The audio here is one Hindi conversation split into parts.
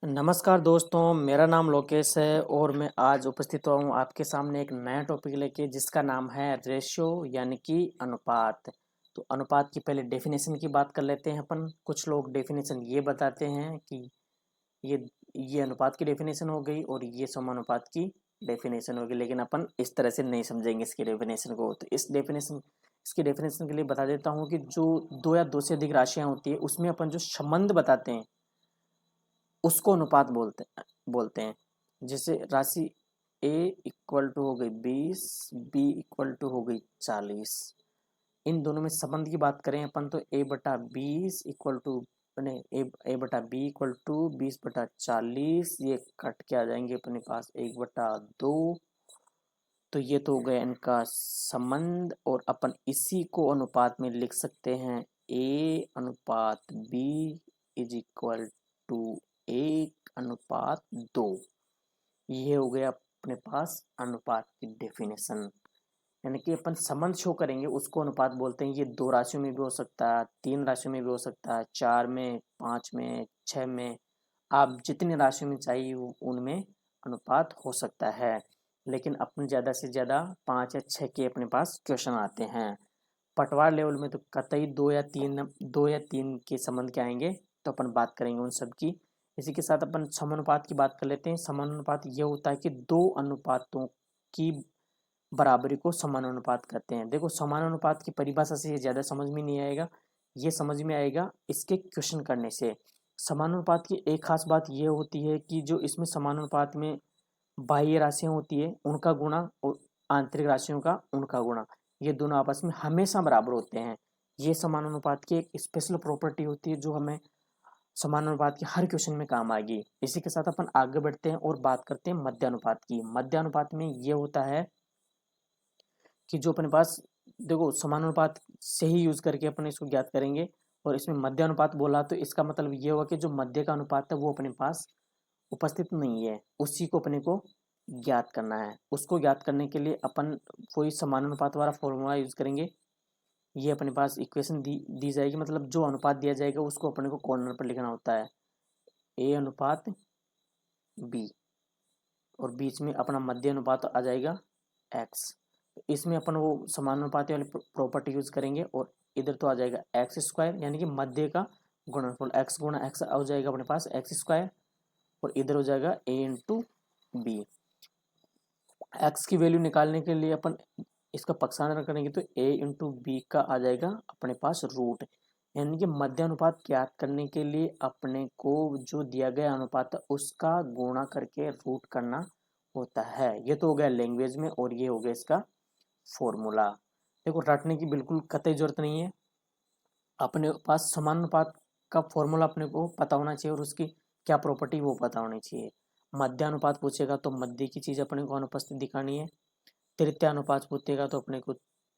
नमस्कार दोस्तों, मेरा नाम लोकेश है और मैं आज उपस्थित हुआ हूँ आपके सामने एक नया टॉपिक लेके जिसका नाम है रेशियो यानी कि अनुपात। तो अनुपात की पहले डेफिनेशन की बात कर लेते हैं अपन। कुछ लोग डेफिनेशन ये बताते हैं कि ये ये अनुपात की डेफिनेशन हो गई और ये समानुपात की डेफिनेशन हो गई, लेकिन अपन इस तरह से नहीं समझेंगे इसकी डेफिनेशन को। तो इसकी डेफिनेशन के लिए बता देता हूँ कि जो दो या दो से अधिक राशियाँ होती है उसमें अपन जो संबंध बताते हैं उसको अनुपात बोलते हैं। जैसे राशि a इक्वल टू हो गई 20, b इक्वल टू हो गई 40। इन दोनों में संबंध की बात करें अपन तो a/20 इक्वल टू नहीं a/b इक्वल टू 20/40। ये कट के आ जाएंगे अपने पास 1/2। तो ये तो हो गया इनका संबंध और अपन इसी को अनुपात में लिख सकते हैं। a/b is equal to 1/2। ये हो गया अपने पास अनुपात की डेफिनेशन। यानी कि अपन संबंध शो करेंगे उसको अनुपात बोलते हैं। ये दो राशियों में भी हो सकता है, तीन राशियों में भी हो सकता है, चार में, पाँच में, छः में, आप जितनी राशियों में चाहिए उनमें अनुपात हो सकता है। लेकिन अपन ज़्यादा से ज़्यादा पाँच या छः के अपने पास क्वेश्चन आते हैं। पटवार लेवल में तो कतई दो या तीन के संबंध के आएंगे, तो अपन बात करेंगे उन सब की। इसी के साथ अपन समानुपात की बात कर लेते हैं। समानुपात ये होता है कि दो अनुपातों की बराबरी को समानुपात कहते हैं। देखो, समानुपात की परिभाषा से ये ज़्यादा समझ में नहीं आएगा, ये समझ में आएगा इसके क्वेश्चन करने से। समानुपात की एक खास बात ये होती है कि जो इसमें समानुपात में बाह्य राशियां होती है उनका गुणा और आंतरिक राशियों का उनका गुणा, ये दोनों आपस में हमेशा बराबर होते हैं। ये समानुपात की एक स्पेशल प्रॉपर्टी होती है जो हमें समानुपात के हर क्वेश्चन में काम आएगी। इसी के साथ अपन आगे बढ़ते हैं और बात करते हैं मध्यानुपात की। मध्यानुपात में ये होता है कि जो अपने पास, देखो, समानुपात से ही यूज करके अपन इसको ज्ञात करेंगे। और इसमें मध्यानुपात बोला तो इसका मतलब ये हुआ कि जो मध्य का अनुपात है वो अपने पास उपस्थित नहीं है, उसी को अपने को ज्ञात करना है। उसको ज्ञात करने के लिए अपन कोई समानुपात वाला फॉर्मूला यूज करेंगे। ये अपने पास इक्वेशन दी जाएगी, मतलब जो अनुपात दिया जाएगा उसको अपने को कॉर्नर पर लिखना होता है, a अनुपात b, और बीच में अपना मध्य अनुपात आ जाएगा x। इसमें अपन वो समानुपाती वाली प्रॉपर्टी यूज करेंगे और इधर तो आ जाएगा एक्स स्क्वायर, यानी कि मध्य का गुणनफल x गुणा x आ जाएगा अपने पास एक्स स्क्वायर, और इधर हो जाएगा a इंटू बी। एक्स की वैल्यू निकालने के लिए अपन इसका पक्षांतर करेंगे तो a इंटू बी का आ जाएगा अपने पास रूट। यानी कि मध्य अनुपात ज्ञात करने के लिए अपने को जो दिया गया अनुपात है उसका गुणा करके रूट करना होता है। ये तो हो गया लैंग्वेज में, और ये हो गया इसका फॉर्मूला। देखो, रटने की बिल्कुल कतई जरूरत नहीं है, अपने पास समानुपात का फॉर्मूला अपने को पता होना चाहिए और उसकी क्या प्रॉपर्टी वो पता होनी चाहिए। मध्यानुपात पूछेगा तो मध्य की चीज अपने को अनुपस्थित दिखानी है। तृतीय अनुपात पूछेगा तो अपने को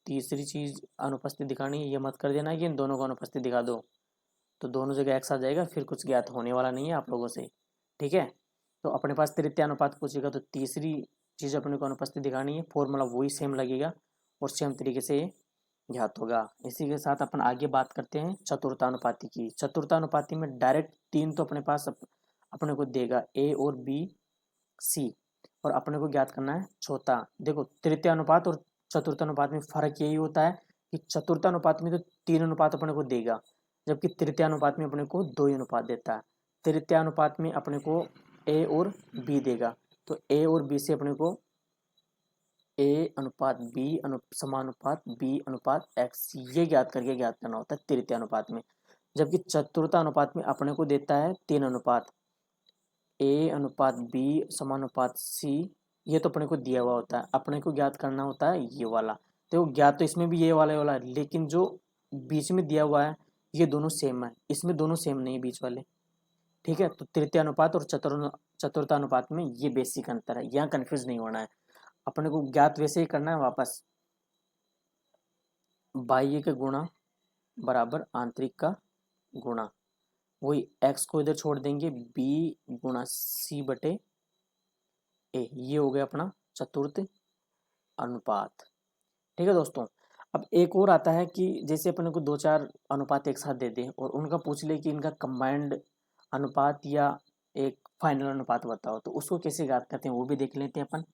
तीसरी चीज अनुपस्थित दिखानी है। ये मत कर देना कि इन दोनों को अनुपस्थित दिखा दो, तो दोनों जगह एक्स आ जाएगा, फिर कुछ ज्ञात होने वाला नहीं है आप लोगों से। ठीक है, तो अपने पास तृतीय अनुपात पूछेगा तो तीसरी चीज अपने को अनुपस्थित दिखानी है, फॉर्मूला वही सेम लगेगा और सेम तरीके से ये ज्ञात होगा। इसी के साथ अपन आगे बात करते हैं चतुर्थानुपाती की। चतुर्थानुपाती में डायरेक्ट तीन तो अपने पास अपने को देगा ए और बी सी, और अपने को ज्ञात करना है चौथा। देखो, तृतीय अनुपात और चतुर्थ अनुपात में फर्क यही होता है कि चतुर्थ अनुपात में तो तीन अनुपात अपने को देगा, जबकि तृतीय अनुपात में अपने को दो ही अनुपात देता है। तृतीय अनुपात में अपने को ए और बी देगा, तो ए और बी से अपने को ए अनुपात बी समानुपात बी अनुपात एक्स, ये ज्ञात करना होता है तृतीय अनुपात में। जबकि चतुर्थ अनुपात में अपने को देता है तीन अनुपात, ए अनुपात बी समानुपात सी। ये तो अपने को दिया हुआ होता है, अपने को ज्ञात करना होता है ये वाला। तो ज्ञात तो इसमें भी ये वाला है, लेकिन जो बीच में दिया हुआ है ये दोनों सेम है, इसमें दोनों सेम नहीं है बीच वाले। ठीक है, तो तृतीय अनुपात और चतुर्थ अनुपात में ये बेसिक अंतर है, यहाँ कंफ्यूज नहीं होना है। अपने को ज्ञात वैसे ही करना है वापस, बाह्य का गुणा बराबर आंतरिक का गुणा, वही एक्स को इधर छोड़ देंगे, बी गुणा सी बटे ए, ये हो गया अपना चतुर्थ अनुपात। ठीक है दोस्तों, अब एक और आता है कि जैसे अपने को दो चार अनुपात एक साथ दे दें और उनका पूछ ले कि इनका कंबाइंड अनुपात या एक फाइनल अनुपात बताओ, तो उसको कैसे ज्ञात करते हैं वो भी देख लेते हैं अपन।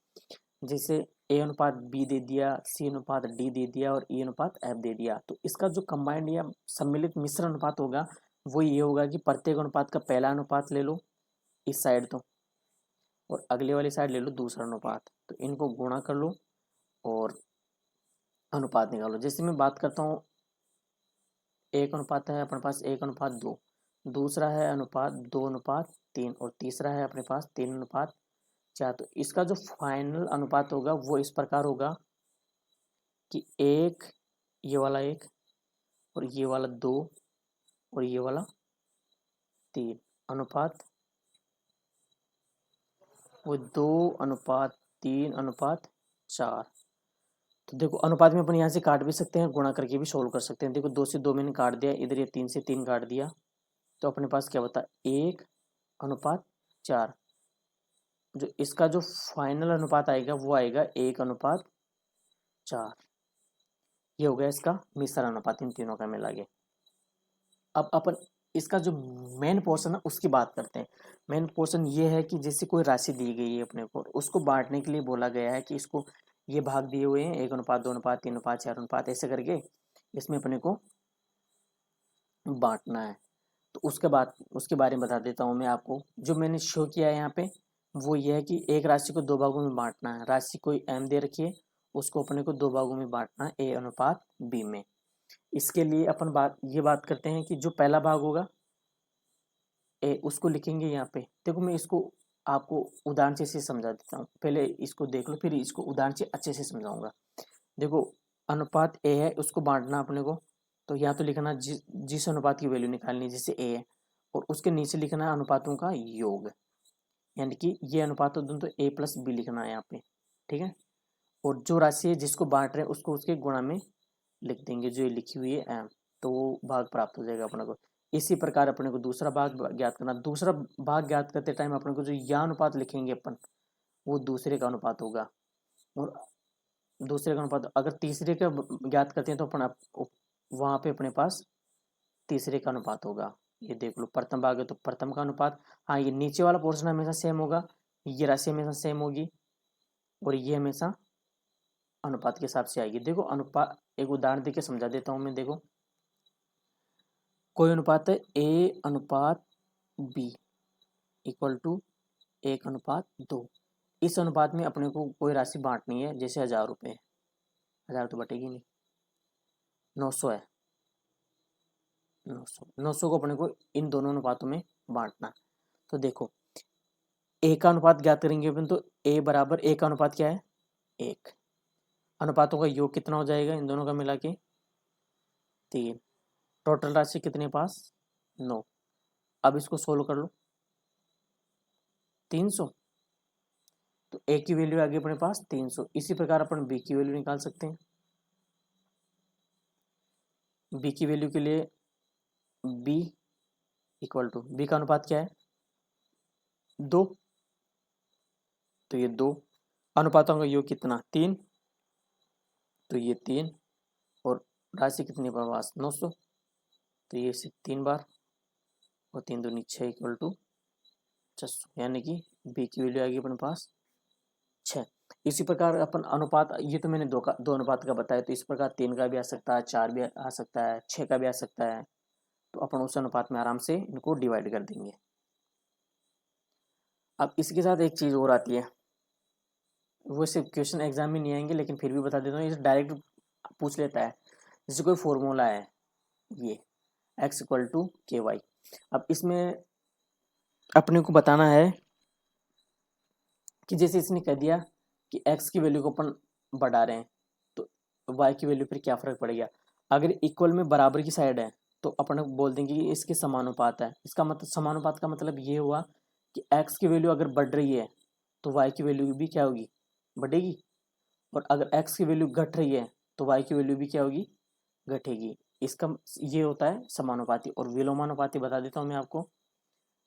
जैसे ए अनुपात बी दे दिया, सी अनुपात डी दे दिया और ई अनुपात एफ दे दिया, तो इसका जो कंबाइंड या सम्मिलित मिश्र अनुपात होगा वो ये होगा कि प्रत्येक अनुपात का पहला अनुपात ले लो इस साइड तो, और अगले वाली साइड ले लो दूसरा अनुपात, तो इनको गुणा कर लो और अनुपात निकालो। जैसे मैं बात करता हूँ, एक अनुपात है अपने पास 1:2, दूसरा है अनुपात 2:3 और तीसरा है अपने पास 3:4। तो इसका जो फाइनल अनुपात होगा वो इस प्रकार होगा कि एक, ये वाला एक, और ये वाला 2 और ये वाला 3 अनुपात, वो 2:3:4। तो देखो अनुपात में अपन यहाँ से काट भी सकते हैं, गुणा करके भी सोल्व कर सकते हैं। देखो 2 से 2 मैंने काट दिया, इधर ये 3 से 3 काट दिया, तो अपने पास क्या बता 1:4। जो इसका जो फाइनल अनुपात आएगा वो आएगा 1:4। ये हो गया इसका मिश्र अनुपात इन तीनों का मिला के। अब अपन इसका जो मेन पोर्शन है उसकी बात करते हैं। मेन पोर्शन ये है कि जैसे कोई राशि दी गई है अपने को, उसको बांटने के लिए बोला गया है कि इसको ये भाग दिए हुए हैं 1:2:3:4 4 ऐसे करके इसमें अपने को बांटना है। तो उसके बारे में बता देता हूँ मैं आपको। जो मैंने शो किया है यहाँ पे वो ये है कि एक राशि को 2 भागों में बांटना है। राशि कोई m दे रखी है, उसको अपने को 2 भागों में बांटना है A/B में। इसके लिए अपन ये बात करते हैं कि जो पहला भाग होगा ए, उसको लिखेंगे यहाँ पे। देखो मैं इसको आपको उदाहरण से समझा देता हूँ, पहले इसको देख लो फिर इसको उदाहरण से अच्छे से समझाऊंगा। देखो अनुपात ए है, उसको बांटना अपने को, तो यहाँ तो लिखना जिस अनुपात की वैल्यू निकालनी है, जैसे ए है, और उसके नीचे लिखना है अनुपातों का योग, यानी कि ये अनुपात तो दोनों, तो A+B लिखना है यहाँ पे, ठीक है। और जो राशि है जिसको बांट रहे हैं उसको उसके गुणा में लिख देंगे, जो ये लिखी हुई है m, तो वो भाग प्राप्त हो जाएगा अपने को। इसी प्रकार अपने को दूसरा भाग ज्ञात करना। दूसरा भाग ज्ञात करते टाइम अपने को जो यह अनुपात लिखेंगे अपन, वो दूसरे का अनुपात होगा, और दूसरे का अनुपात अगर तीसरे का ज्ञात करते हैं तो अपन वहां पे अपने पास तीसरे का अनुपात होगा। ये देख लो प्रथम भाग है तो प्रथम का अनुपात। हाँ ये नीचे वाला पोर्शन हमेशा सेम होगा, ये राशि हमेशा सेम होगी, और ये हमेशा अनुपात के हिसाब से आएगी। देखो अनुपात एक उदाहरण देके समझा देता हूँ मैं। देखो कोई अनुपात है A/B = 1:2। इस अनुपात में अपने को कोई राशि बांटनी है, जैसे 1000 रुपये, 1000 तो बटेगी नहीं, 900 है, 900 को अपने को इन दोनों अनुपातों में बांटना। तो देखो ए का अनुपात ज्ञात करेंगे अपन, तो ए बराबर ए का अनुपात क्या है 1, अनुपातों का योग कितना हो जाएगा इन दोनों का मिला के 3, टोटल राशि कितने पास 9। अब इसको सोल्व कर लो 300, तो ए की वैल्यू आ गई अपने पास 300। इसी प्रकार अपन बी की वैल्यू निकाल सकते हैं। बी की वैल्यू के लिए बी बी का अनुपात क्या है 2, तो ये 2, अनुपातों का योग कितना 3, तो ये 3, और राशि कितनी पास 900, तो ये सिर्फ 3 बार, और 3 दूनी 6 = 600, यानी कि बी की वैल्यू आ गई अपने पास 6। इसी प्रकार अपन अनुपात, ये तो मैंने दो अनुपात का बताया, तो इस प्रकार 3 का भी आ सकता है, 4 भी आ सकता है, 6 का भी आ सकता है, तो अपन उस अनुपात में आराम से इनको डिवाइड कर देंगे। अब इसके साथ एक चीज़ और आती है, वो सिर्फ क्वेश्चन एग्जाम में नहीं आएंगे, लेकिन फिर भी बता देता हूँ, ये डायरेक्ट पूछ लेता है। जैसे कोई फॉर्मूला है ये x = ky, अब इसमें अपने को बताना है कि जैसे इसने कह दिया कि x की वैल्यू को अपन बढ़ा रहे हैं, तो y की वैल्यू पर क्या फर्क पड़ेगा। अगर इक्वल में बराबर की साइड है तो अपन बोल देंगे कि इसके समानुपात है। इसका मतलब समानुपात का मतलब ये हुआ कि x की वैल्यू अगर बढ़ रही है तो y की वैल्यू भी क्या होगी बढ़ेगी, और अगर x की वैल्यू घट रही है तो y की वैल्यू भी क्या होगी घटेगी। इसका ये होता है समानुपाती। और विलोमानुपाती बता देता हूँ मैं आपको।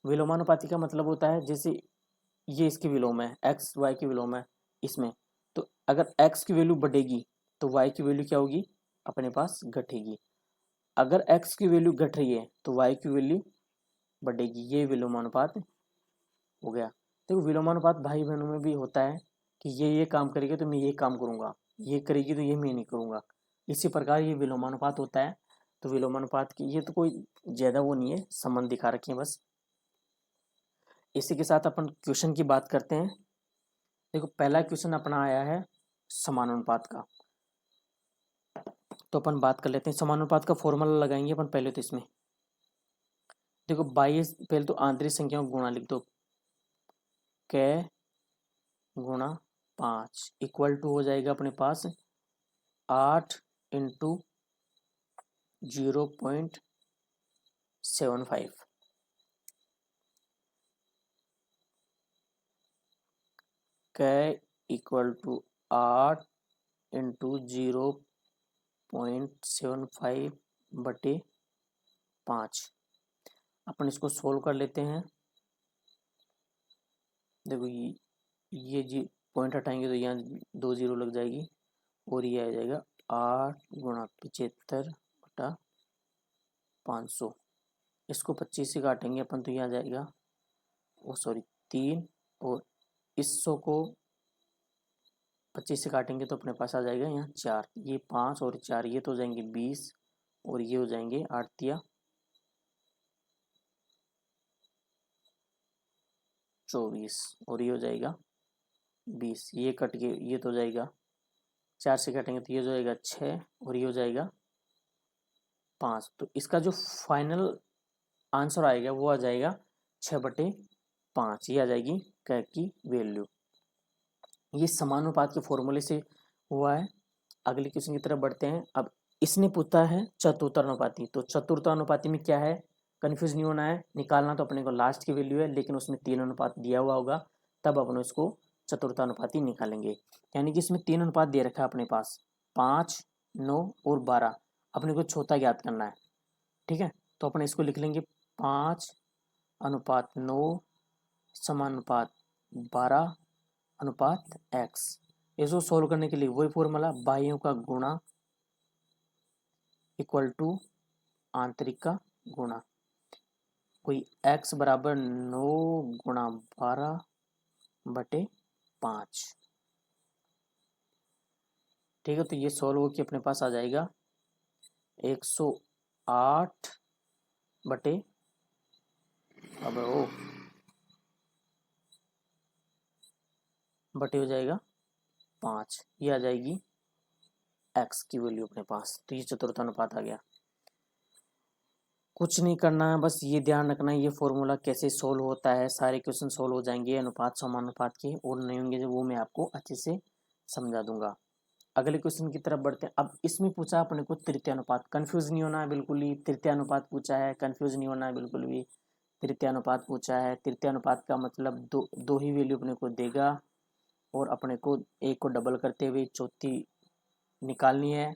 विलोमानुपाती का मतलब होता है जैसे ये इसकी विलोम है, एक्स वाई की विलोम है इसमें, तो अगर x की वैल्यू बढ़ेगी तो y की वैल्यू क्या होगी अपने पास घटेगी। अगर x की वैल्यू घट रही है तो y की वैल्यू बढ़ेगी। ये विलोमानुपात हो गया। देखो विलोमानुपात भाई बहनों में भी होता है कि ये काम करेगी तो मैं ये काम करूँगा, ये करेगी तो ये मैं नहीं करूँगा। इसी प्रकार ये विलोमानुपात होता है। तो विलोमानुपात की ये तो कोई ज़्यादा वो नहीं है, संबंध दिखा रखे हैं बस। इसी के साथ अपन क्वेश्चन की बात करते हैं। देखो पहला क्वेश्चन अपना आया है समानुपात का, तो अपन बात कर लेते हैं। समानुपात का फॉर्मूला लगाएंगे अपन पहले। तो इसमें देखो 22, पहले तो आंतरिक संख्याओं का गुणा लिख दो, कै गुणा 5 इक्वल टू हो जाएगा अपने पास 8 इंटू 0.75। कै इक्वल टू 8 इंटू 0.75 बटे 5। अपन इसको सोल्व कर लेते हैं। देखो ये जी पॉइंट हटाएंगे तो यहाँ 2 जीरो लग जाएगी और ये आ जाएगा 8 गुणा 75 बटा 500। इसको 25 से काटेंगे अपन तो यहाँ आ जाएगा 3, और इस 100 को 25 से काटेंगे तो अपने पास आ जाएगा यहाँ 4। ये 5 और 4 ये तो हो जाएंगे 20, और ये हो जाएंगे 8 तिया 24, और ये हो जाएगा 20। ये कट के ये तो हो जाएगा 4 से काटेंगे तो ये हो जाएगा 6, और ये हो जाएगा 5। तो इसका जो फाइनल आंसर आएगा वो आ जाएगा 6/5। ये आ जाएगी कै की वैल्यू। ये समानुपात के फॉर्मूले से हुआ है। अगले क्वेश्चन की तरफ बढ़ते हैं। अब इसने पूछा है चतुर्थानुपाती, तो चतुर्थानुपाती में क्या है, कंफ्यूज नहीं होना है, निकालना तो अपने को लास्ट की वैल्यू है, लेकिन उसमें 3 अनुपात दिया हुआ होगा, तब अपन इसको चतुर्थानुपाती निकालेंगे। यानी कि इसमें 3 अनुपात दे रखा है अपने पास, 5, 9 और 12। अपने को चौथा ज्ञात करना है, ठीक है। तो अपन इसको लिख लेंगे 5:9 समानुपात 12:x। इसको सोल्व करने के लिए वही फॉर्मूला, बाह्यों का गुणा इक्वल टू आंतरिक का गुणा। कोई x बराबर 9 गुणा 12/5। ठीक है, तो ये सोल्व होकर अपने पास आ जाएगा 108 बटे अब ओ बटे हो जाएगा 5। ये आ जाएगी x की वैल्यू अपने पास। तो ये चतुर्थानुपात आ गया। कुछ नहीं करना है, बस ये ध्यान रखना है ये फॉर्मूला कैसे सोल्व होता है। सारे क्वेश्चन सोल्व हो जाएंगे अनुपात समानुपात के, और नहीं होंगे जो वो मैं आपको अच्छे से समझा दूंगा। अगले क्वेश्चन की तरफ बढ़ते हैं। अब इसमें पूछा अपने को तृतीय अनुपात, कंफ्यूज नहीं होना है बिल्कुल ही। तृतीय अनुपात पूछा है, कंफ्यूज नहीं होना है बिल्कुल भी। तृतीय अनुपात पूछा है, तृतीय अनुपात का मतलब दो ही वैल्यू अपने को देगा, और अपने को एक को डबल करते हुए चौथी निकालनी है।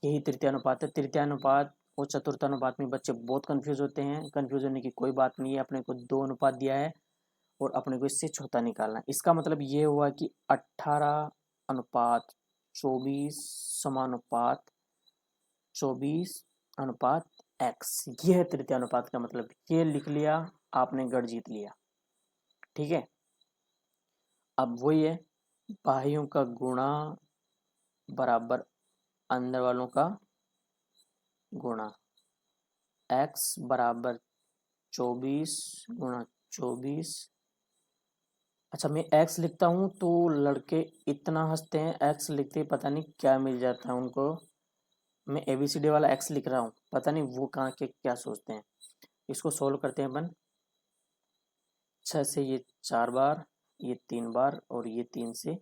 यही तृतीय अनुपात है। तृतीय अनुपात और चतुर्थ अनुपात में बच्चे बहुत कंफ्यूज होते हैं। कंफ्यूज होने की कोई बात नहीं है। अपने को 2 अनुपात दिया है और अपने को इससे चौथा निकालना है। इसका मतलब ये हुआ कि 18:24 समानुपात 24:x। ये है तृतीय अनुपात का मतलब। ये लिख लिया आपने, गढ़ जीत लिया। ठीक है, अब वही है, बाह्यों का गुणा बराबर अंदर वालों का गुणा, x बराबर 24 गुणा 24। अच्छा, मैं x लिखता हूँ तो लड़के इतना हंसते हैं, x लिखते पता नहीं क्या मिल जाता है उनको। मैं ABCD वाला x लिख रहा हूँ, पता नहीं वो कहाँ के क्या सोचते हैं। इसको सोल्व करते हैं अपन। 6 से ये 4 बार, ये 3 बार, और ये 3 से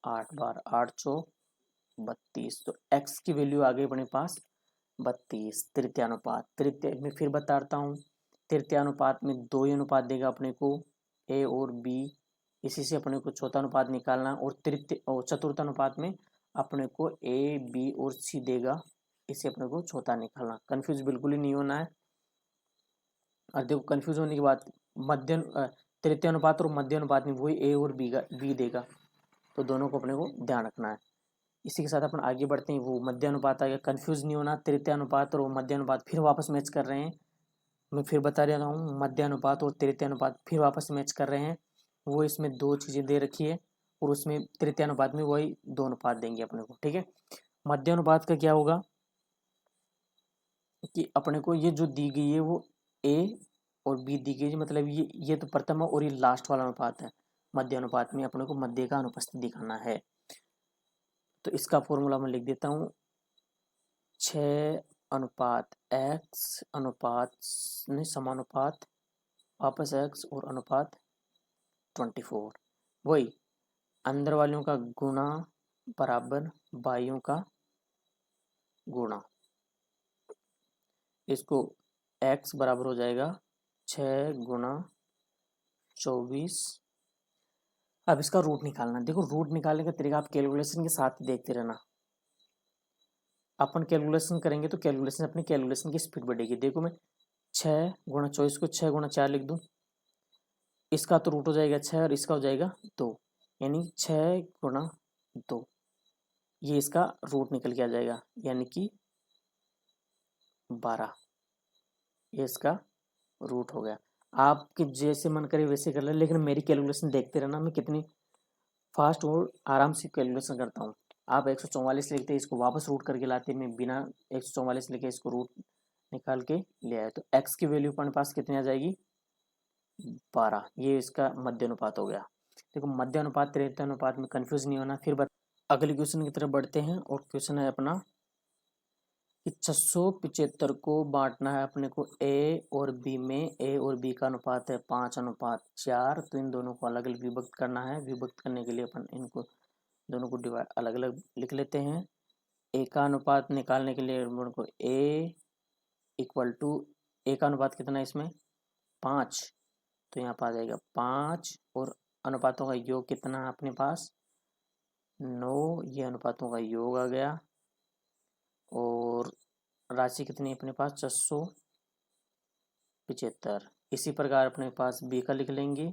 8 बार, 8 चौक 32। तो x की वैल्यू आ गई अपने पास 32। तृतीय अनुपात, तृतीय में फिर बताता हूँ, तृतीय अनुपात में 2 ही अनुपात देगा अपने को, a और b। इसी से अपने को चौथा अनुपात निकालना, और तृतीय और चतुर्थ अनुपात में अपने को a b और c देगा, इसे अपने को चौथा निकालना। कंफ्यूज बिल्कुल ही नहीं होना है। और देखो कंफ्यूज होने की बात, मध्य तृतीय अनुपात और मध्य अनुपात में वही a और b देगा, तो दोनों को अपने को ध्यान रखना है। इसी के साथ अपन आगे बढ़ते हैं। वो मध्य अनुपात आ गया, कंफ्यूज नहीं होना। तृतीय अनुपात और मध्य अनुपात फिर वापस मैच कर रहे हैं। मैं फिर बता रहा हूँ, मध्य अनुपात और तृतीय अनुपात फिर वापस मैच कर रहे हैं। वो इसमें दो चीज़ें दे रखी है और उसमें तृतीय अनुपात में वही दो अनुपात देंगे अपने को, ठीक है। मध्य अनुपात का क्या होगा कि अपने को ये जो दी गई है वो ए और बी दी गई है, मतलब ये तो प्रथम और ये लास्ट वाला अनुपात है। मध्य अनुपात में अपने को मध्य का अनुपस्थित दिखाना है। तो इसका फॉर्मूला मैं लिख देता हूँ, 6 अनुपात x अनुपात नहीं समानुपात वापस x और अनुपात 24, वही अंदर वालों का गुणा बराबर बाइयों का गुणा। इसको x बराबर हो जाएगा 6 गुणा 24। अब इसका रूट निकालना, देखो रूट निकालने का तरीका आप कैलकुलेशन के साथ ही देखते रहना। अपन कैलकुलेशन करेंगे तो कैलकुलेशन अपनी कैलकुलेशन की स्पीड बढ़ेगी। देखो मैं 6 गुणा 24 को 6 गुणा 4 लिख दूं, इसका तो रूट हो जाएगा 6 और इसका हो जाएगा 2, यानी 6 गुणा 2, ये इसका रूट निकल के आ जाएगा, यानी कि 12, ये इसका रूट हो गया। आपके जैसे मन करे वैसे कर ले, लेकिन मेरी कैलकुलेशन देखते रहना, मैं कितनी फास्ट और आराम से कैलकुलेशन करता हूँ। आप 144 लिखते इसको वापस रूट करके लाते, मैं बिना 144 लिखे इसको रूट निकाल के ले आया, तो x की वैल्यू अपने पास कितनी आ जाएगी 12। ये इसका मध्य अनुपात हो गया। देखो मध्य अनुपात तृतीय अनुपात में कंफ्यूज नहीं होना। फिर अगले क्वेश्चन की तरफ बढ़ते हैं और क्वेश्चन है अपना कि 675 को बांटना है अपने को ए और बी में। ए और बी का अनुपात है 5:4, तो इन दोनों को अलग अलग विभक्त करना है। विभक्त करने के लिए अपन इनको दोनों को डिवाइड अलग अलग लिख लेते हैं। ए का अनुपात निकालने के लिए अपन को ए इक्वल टू, ए का अनुपात कितना है इसमें 5, तो यहाँ पर आ जाएगा 5, और अनुपातों का योग कितना है अपने पास 9, ये अनुपातों का योग आ गया। और राशि कितनी है अपने पास 675। इसी प्रकार अपने पास बी का लिख लेंगे,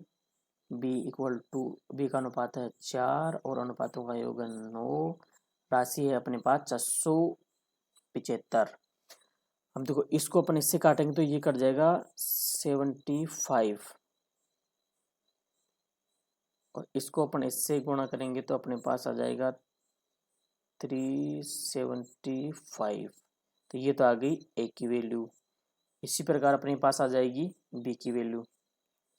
बी इक्वल टू, बी का अनुपात है 4 और अनुपातों का योग 9, राशि है अपने पास 675। अब देखो इसको अपन इससे काटेंगे तो ये कट जाएगा 75, और इसको अपन इससे गुणा करेंगे तो अपने पास आ जाएगा 375। तो ये तो आ गई ए की वैल्यू। इसी प्रकार अपने पास आ जाएगी बी की वैल्यू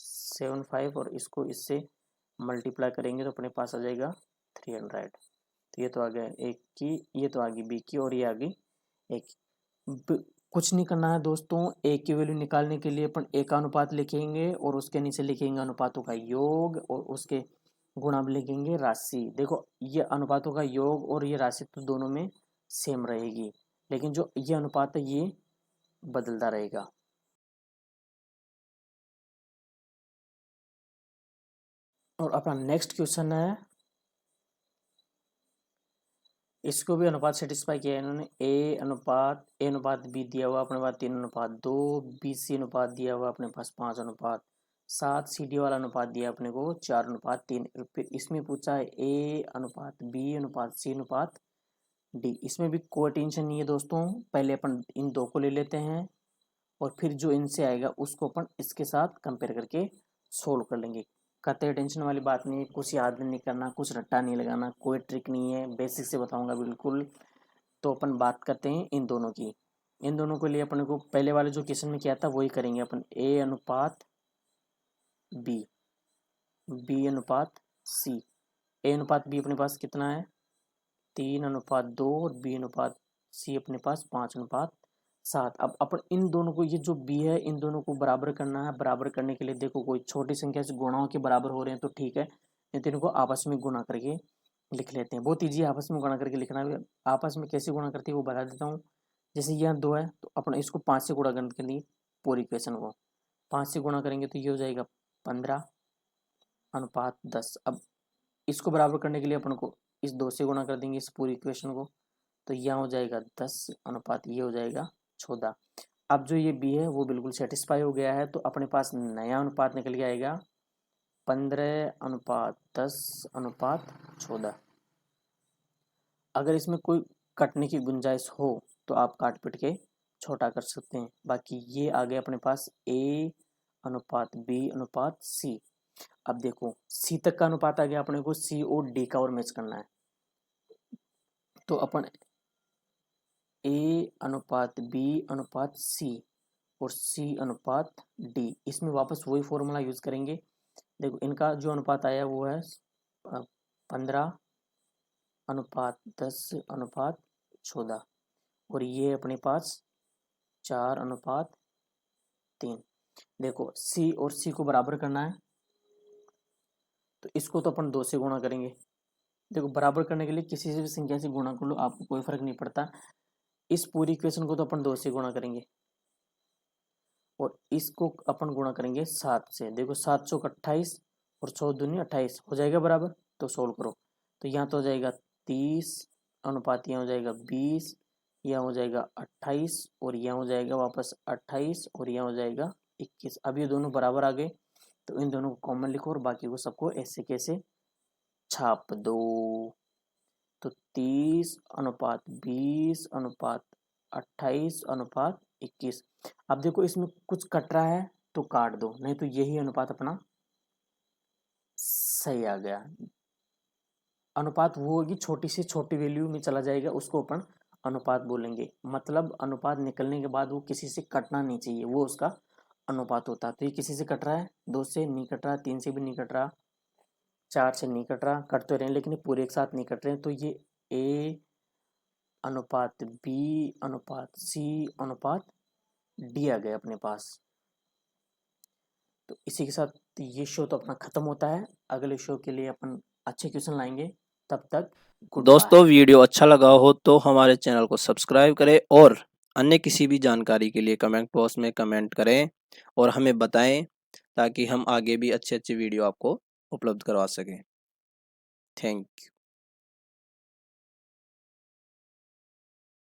75, और इसको इससे मल्टीप्लाई करेंगे तो अपने पास आ जाएगा 300। तो ये तो आ गया ए की, ये तो आ गई बी की, और ये आ गई ए की। कुछ नहीं करना है दोस्तों, ए की वैल्यू निकालने के लिए अपन ए का अनुपात लिखेंगे और उसके नीचे लिखेंगे अनुपातों का योग, और उसके गुणा में लिखेंगे राशि। देखो ये अनुपातों का योग और ये राशि तो दोनों में सेम रहेगी, लेकिन जो ये अनुपात है ये बदलता रहेगा। और अपना नेक्स्ट क्वेश्चन है, इसको भी अनुपात सेटिस्फाई किया है इन्होंने। ए अनुपात बी दिया हुआ अपने पास 3:2, बी सी अनुपात दिया हुआ अपने पास 5:7, सी डी वाला अनुपात दिया अपने को 4:3। फिर इसमें पूछा है ए अनुपात बी अनुपात सी अनुपात डी। इसमें भी कोई टेंशन नहीं है दोस्तों, पहले अपन इन दो को ले लेते हैं और फिर जो इनसे आएगा उसको अपन इसके साथ कंपेयर करके सोल्व कर लेंगे। कतई टेंशन वाली बात नहीं है, कुछ याद नहीं करना, कुछ रट्टा नहीं लगाना, कोई ट्रिक नहीं है, बेसिक से बताऊंगा बिल्कुल। तो अपन बात करते हैं इन दोनों की। इन दोनों के लिए अपने को पहले वाले जो क्वेश्चन में किया था वही करेंगे अपन। ए अनुपात बी, बी अनुपात सी। ए अनुपात बी अपने पास कितना है 3:2, और बी अनुपात सी अपने पास 5:7। अब अपन इन दोनों को, ये जो बी है इन दोनों को बराबर करना है। बराबर करने के लिए देखो कोई छोटी संख्या से गुणाओं के बराबर हो रहे हैं तो ठीक है, नहीं तो इनको आपस में गुणा करके लिख लेते हैं। बहुत ईजी आपस में गुणा करके लिखना है। आपस में कैसे गुणा करते हैं वो बता देता हूँ। जैसे यहाँ 2 है तो अपन इसको 5 से गुणा करने के लिए पूरी इक्वेशन को 5 से गुणा करेंगे तो ये हो जाएगा 15:10। अब इसको बराबर करने के लिए अपन को इस 2 से गुणा कर देंगे इस पूरी इक्वेशन को, तो यहाँ हो जाएगा 10 अनुपात ये हो जाएगा 14। अब जो ये बी है वो बिल्कुल सेटिस्फाई हो गया है, तो अपने पास नया अनुपात निकल के आएगा 15:10:14। अगर इसमें कोई कटने की गुंजाइश हो तो आप काट पीट के छोटा कर सकते हैं। बाकी ये आ गया अपने पास A अनुपात B अनुपात C। अब देखो C तक का अनुपात आ गया, अपने को C और D का और मैच करना है। तो अपन A अनुपात B अनुपात C और C अनुपात D, इसमें वापस वही फॉर्मूला यूज करेंगे। देखो इनका जो अनुपात आया वो है 15 अनुपात 10 अनुपात 14 और ये अपने पास 4 अनुपात 3। देखो C और C को बराबर करना है, तो इसको तो अपन 2 से गुणा करेंगे। देखो बराबर करने के लिए किसी से भी संख्या से गुणा कर लो, आपको कोई फर्क नहीं पड़ता। इस पूरी इक्वेशन को तो अपन 2 से गुणा करेंगे और इसको अपन गुणा करेंगे 7 से। देखो 7 चौक 28 और 100 दूनी 28 हो जाएगा बराबर, तो सोल्व करो। तो यहाँ तो हो जाएगा 30 अनुपात यहाँ हो जाएगा 20, यहाँ हो जाएगा 28 और यहाँ हो जाएगा वापस 28 और यहाँ हो जाएगा 21। अब ये दोनों बराबर आ गए, तो इन दोनों को कॉमन लिखो और बाकी को सबको ऐसे कैसे छाप दो। तो 30 अनुपात 20 अनुपात 28 अनुपात 21। अब देखो इसमें कुछ कट रहा है तो काट दो, नहीं तो यही अनुपात अपना सही आ गया। अनुपात वो होगी छोटी से छोटी वैल्यू में चला जाएगा, उसको अपन अनुपात बोलेंगे। मतलब अनुपात निकलने के बाद वो किसी से कटना नहीं चाहिए, वो उसका अनुपात होता है। तो ये किसी से कट रहा है, 2 से नहीं कट रहा, 3 से भी नहीं कट रहा, 4 से नहीं कट रहा, कट तो रहे हैं लेकिन ये पूरे एक साथ नहीं कट रहे हैं। तो ये A अनुपात B अनुपात C अनुपात D आ गया अपने पास। तो इसी के साथ ये शो तो अपना खत्म होता है। अगले शो के लिए अपन अच्छे क्वेश्चन लाएंगे, तब तक गुड बाय। दोस्तों वीडियो अच्छा लगा हो तो हमारे चैनल को सब्सक्राइब करें और अन्य किसी भी जानकारी के लिए कमेंट बॉक्स में कमेंट करें और हमें बताएं, ताकि हम आगे भी अच्छे अच्छे वीडियो आपको उपलब्ध करवा सकें। Thank you.